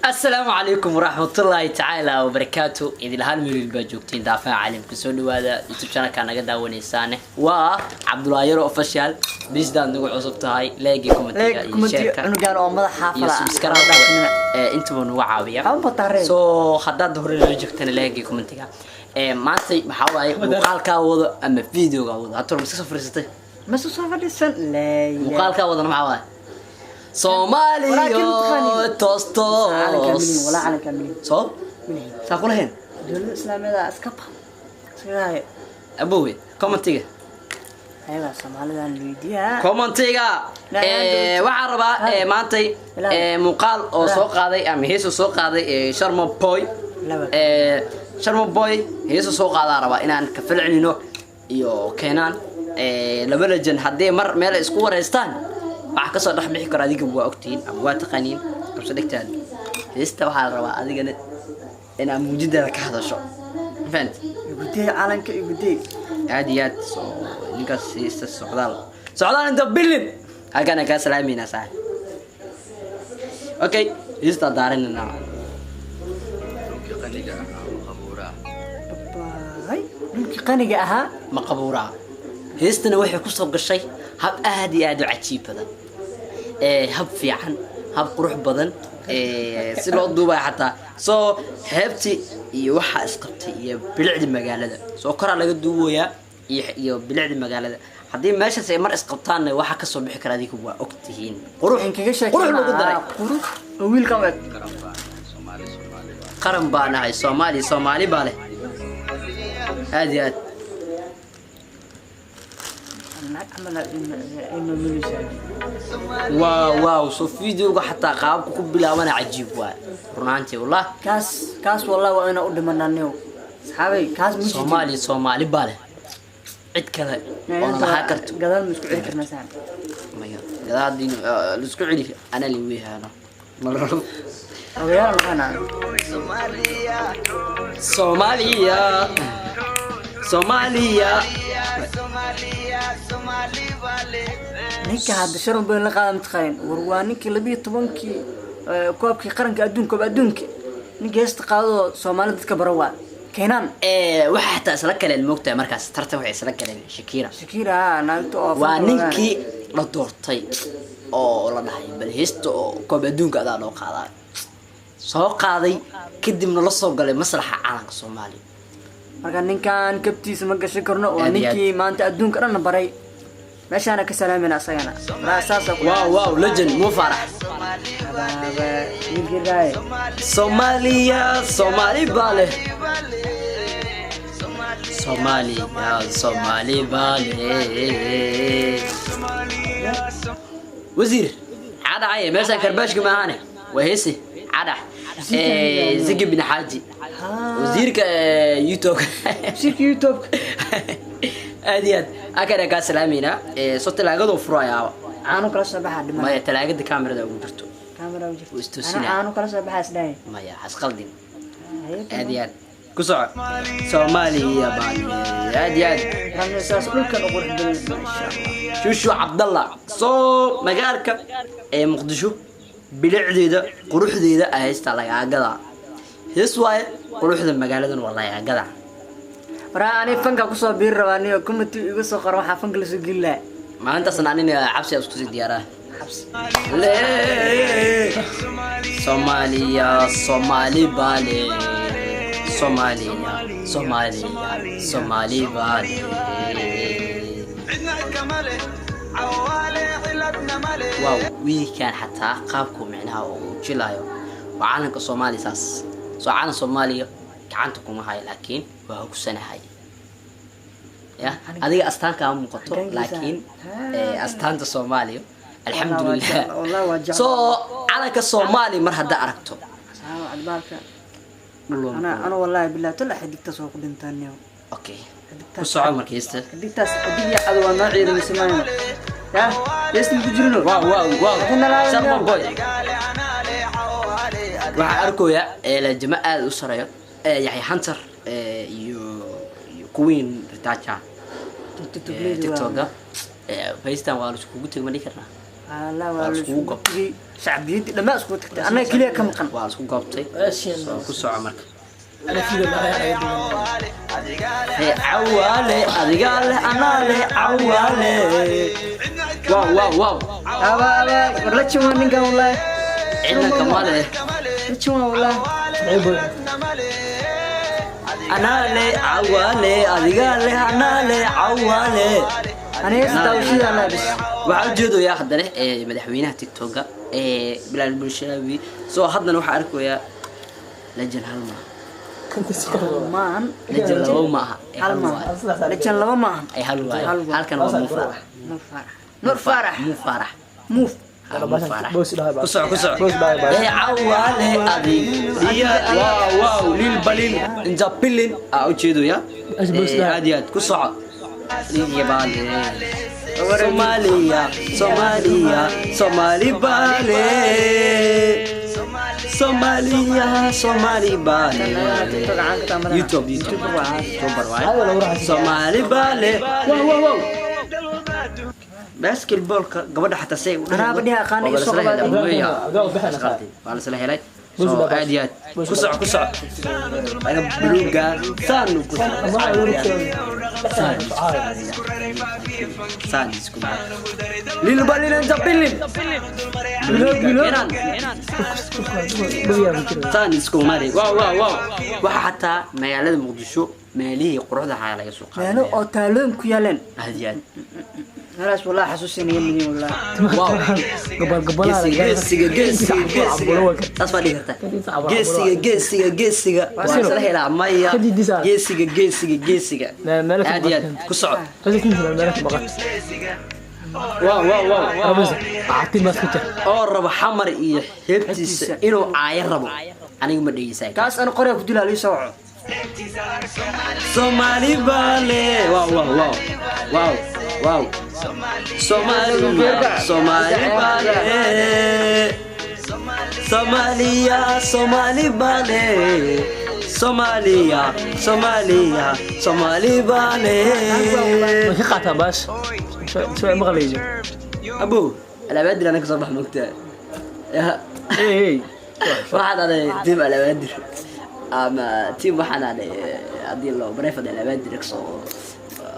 السلام عليكم ورحمة الله تعالى وبركاته. إذا الهالميل الباجوكتين دافع عليهم كسولو هذا يوتيوب شانل كان قد داوني سانه وعبد الله يرو اوفيشال بيس دان نقول عصبتهاي لاقي كومنتي أنا قالوا مدح حافلة سبسكرايب انتم نوع عاوية سو خداد ظهر الباجوكتين لاقي كومنتي ما سي محاوي مقال كاوض أما فيديو كاوض هاتور مسكسو فريستي مسكسو فريستي لا مقال كاوض أنا محاوي Soomaaliya toostos ولا على كاملين صوب ساقولهن دول الإسلام هذا أسكبها سراي أبوي كومنتيجا أيوة Soomaalida الفيديو كومنتيجا وعربة مانتي مقال أو سوق هذا أم هيسو سوق هذا شرم بوي شرم بوي هيسو سوق هذا عربة إن أنا كفل عنينه يو كينان لبلجن حدي مر مال إسكور هستان waxa ka soo dhaxbixi kara adiga waa ogtiin ama waa taqaaniin qabso dhigtaan heesta waxa la rabaa adigana in aad muujinada ka hadasho fahant igudee calanka igudee aadiyaad ninkaas heesta socdaal inta bilin halkan ka salaamayna saa okay heesta daarinna ninki qaniga ahaa ma qabuura heestana waxay ku soo gashay hab aad iyo aad u cajiib badan hab fiican hab qurux badan si loo duubay xataa soo heebti iyo waxa isqabtay iyo bilicda magaalada soo kora laga duuboyaa iyo bilicda magaalada hadii meeshaas ay mar isqabtaan waxa ka soo bixi kara adiga waa ogtihiin qurux lagu daray qurux wiilkan waa qaran baan ahay Soomaali baa leh aad iyo aad واو سو فيديو حتى قابك كبلاوانا عجيب واي رنانتي والله كاس والله وانا ودمنا نيو صحابي كاس مش Soomaali باله عيد كذا وانا حاكرت قدام مسكو عيد كرنا سان مايا قدام دين لسكو عيد انا اللي ويها انا مره اويا انا Soomaaliya ninka hadda sharon been la qaadan taqaan warwaa ninka 12kii koobkii qaranka adduunka ninka heesta qaado Soomaalida dadka barawaa keenan waxa taa isla kale moogtaa markaas tartan waxay isla galeen Shakira naagto oo waa ninkii la doortay oo la dhahay bal heesta oo koob adduunka adaa loo qaaday soo qaaday kadibna la soo galay masraxa caalamka Soomaaliya marka ninkan kabtiisa ma gashay karno oo ninkii maanta adduunka dhan baray meeshana ka salaamayna asagana la asaas waaw legend mo farax Soomaali bale وزير عاد عايه مثلا كرباش معانا وهيسي عاد زكي بن حاجي وزيرك يوتيوب اديات اكن ka salaamina soo talaagado furaya aanu kala sabaxa dhiman ma talaagada kamerada ugu jirto aanu kala sabaxa isdhay maya hasqaldin اديات ku soco Soomaaliya baan اديات ramsaas dhulka ugu xidhan insha Allah shushu Abdallah soo magaalka Muqdisho bilicdeeda quruxdeeda ay haysta laga gadaa hees waaye quruxda magaaladan wallahi gada waraani fanka ku soo biir rabaaniyo kumati igu soo qoro waxa fanka la soo gilaa maanta sananina cabsi isku sii diyaaraa cabsi Soomaali bale واو وي كان حتى قابكم معناها وجلايو وعالمك الصومالي ساس سو عالم صوماليا كعنتكم هاي لكن وهو سنه هاي يا هذه استان كان مقطو لكن استان الصومالي الحمد لله والله سو عالمك الصومالي مر هدا اركتو انا والله بالله طلع حديقته سو قدنتانيو اوكي وسعوا مركزته حديقتاس حديقه عدو نوعي لما سمعنا يا يسلم تجرنو واو شرم بوي waxa arkoya la jamaa u sareeyo yahay hunter iyo queen ritacha tiktoka faystan waa isku gudtay ma dhikarna لا ولا شعبيتي لما اسكت انا كليه كم قن واسكو قبطي كسو عمرك انا في هي عوالي ادقال انا لي عوالي واو ابا ولا تشوان نينكا والله عندنا كماله تشوان والله انا لي عوالي ادقال انا لي عوالي انا يستوشي انا بس waxaa ujeedo yaa haddana madaxweynaha TikTok Bilaal Bulshaawi soo haddana waxa arkayaa lejan hal ma maan lejan laba ma aha hal ma lejan laba ma aha ay hal waay halkan waa Muu Farax Muu كسع عوالي أبي واو ليل بالين إنجا بيلين أوجدوا يا عاديات كسع ليل بالي Somali Bale Somali Bale YouTube Somali Bale wow basketball gabadha xataa say أنا بدي أقاني السوق ولا سلا هلاي سو عاديات كسع أنا بلوغا سانو سانو سكوما ليلو بالين أنت بيلين بلوغ سانو سكوما واو وحتى ما يعلم مقدشو ماليه قروضها على يسوق أنا أتعلم كيالن عاديات خلاص والله حسوسني يمني والله واو قبل أسمع لي هرتا جيسيga واسلا هلا مايا جيسيga عاديات كسعود واو عطي ما سكت oo raba xamar iyo xeebtiisa inuu caayar rabo aniga ma dhigaysaa kaas aan qoryo ku dilaa soo Somali Bale wow Somali Bale Somali Bale Somali Bale ما في قطع باش شو مغليجي أبو الأبادر أنا كسر بحمد مقتى اي واحد على تيم الأبادر أما تيم واحد على عدي الله بريفد الأبادر يكسر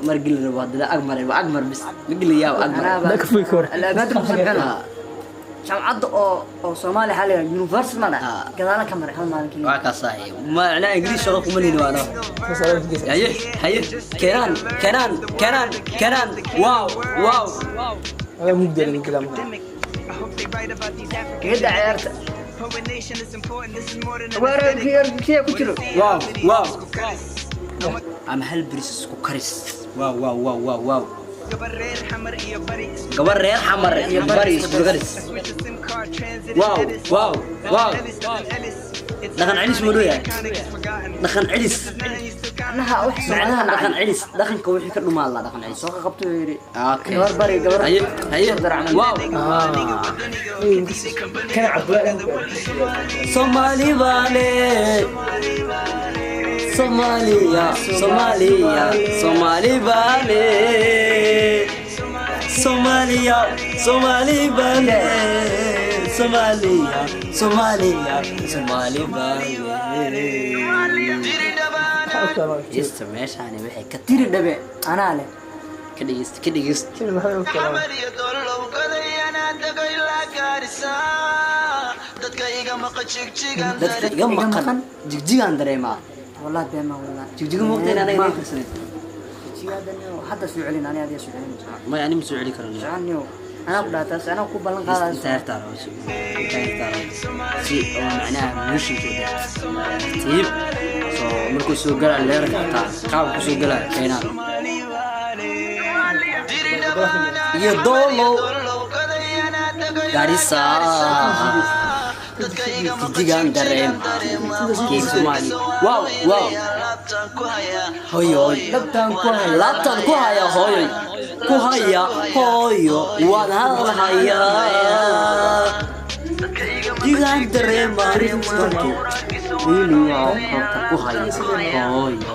مرجل الرباط ده أجمر بس نقول لي يا أجمر ذاك في كور الأبادر مسجلة جامعة أو صومالي حاليا يونيفرسيتي ماله كذا كاميرا هل مالك واقع صحيح ما أنا إنجليزي شرط مني وأنا هي كنان واو انا مو بدي الكلام كده عيرت وراك كتير واو أما هالبريس كوكريس واو قبر رير حمر يا بريس كوكريس واو دخن عليس مدويا دخن عليس أنا أحس معناها دخن عليس دخن كويح كله ما الله دخن عليس سوق قبته يري اوكي قبر بري قبر هي واو كان عباء Somali Bale يستمعش يعني وحي تيري دبي أنا له كديست dadka iga maqan jigjigaan dareemaa والله بما والله jigjiga muuqdeen anaga inay tirsanay حتى سوعلين أنا هذه سوعلين ma yani ma soo celi karno سوعني أنا بدأت أنا أقول بلن قاعد تايرتار si oo macnaha mushin kooda tiib soo markuu soo galaa leer qaab ku soo galaa keenaa iyo doolo Garissa jigjigaan dareem keek Somali wow hoyo labtan ku haya hoyo waan hadalhaya jigjigaan dareem ku haya hoyo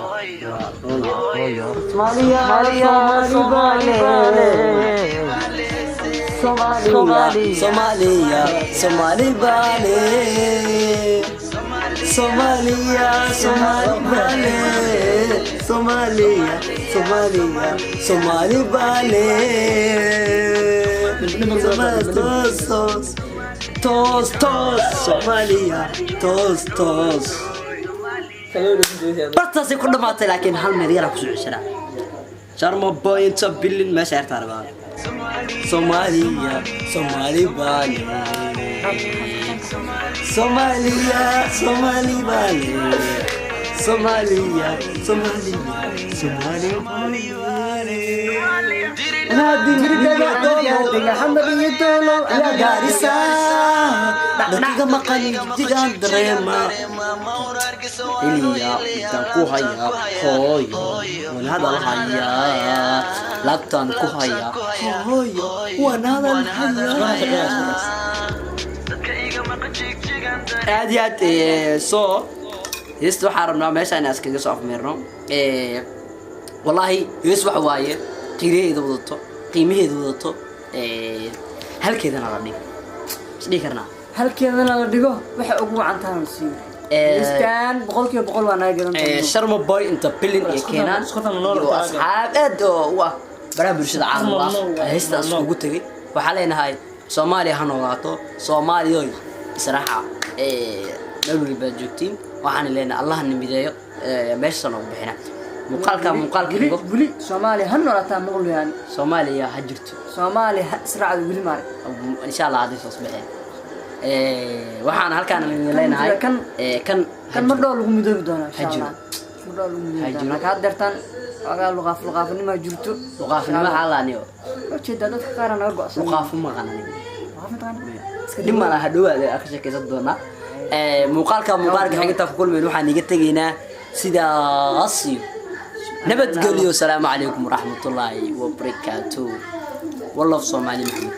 Somalia, Somalia, Somali Bale. Somalia, Somali Bale. Somalia, Somalia, Somali Bale. Toos, toos, Somalia, toos, toos. bartaasay ku dhamaatay laakiin hal meel yara ku soo ceshanaa sharma boy inta bilin meesha yartaa rabaa Somalia, Somali Bale. Somalia, Somali Bale. Somalia, Somalia, Somali Bale. Nadi Muhammad yidolo ya garisa dakiga maqan jigan dareema Ilya intaan ku haya hooyo waan hadal haya labtaan ku haya hooyo waan hadal haya aad iyo aad soo heesta waxaan rabnaa meeshaan iskaga soo afmeerno wallahi hees waxa waaye qiimaheedu wadato halkeedana la dhigo isdhihi karnaa halkeedana la dhigo waxa ugu wacantaan siiyo istaan boqolkiiba boqol waa naga gadan sharma boy inta bilin iyo keenaan iyo asxaab aad u ah baraha bulshada caalamka heestaas ugu tagay waxaa leenahay Soomaaliya ha noolaato Soomaaliya israaxa dawlad baa joogtiin waxaan leenahay Allah nimideeyo meeshan ugu bixina muuqaalka wili Soomaaliya ha noolaataa maqliyaan Soomaaliya ha jirto Soomaaliya israacad wili maar insha Allah hadii soo sameeyay waxaan halkaan leenahay kan mar dhow lagu midoobi doonaa insha Allah mar dhow lagu midoobi doonaa ka dartan agaa luqaafnima jirto luqaafnima xalaaniyo wajida dadka qaar naga go'san luqaafnima qanani dhimana hadhowaad ka sheekaysan doona muuqaalka xigta ku kulmeen waxaan iga tageynaa sidaas nabadgelyo salaamu calaykum waraxmatullaahi wabarakaatuh والله في صومالي محمد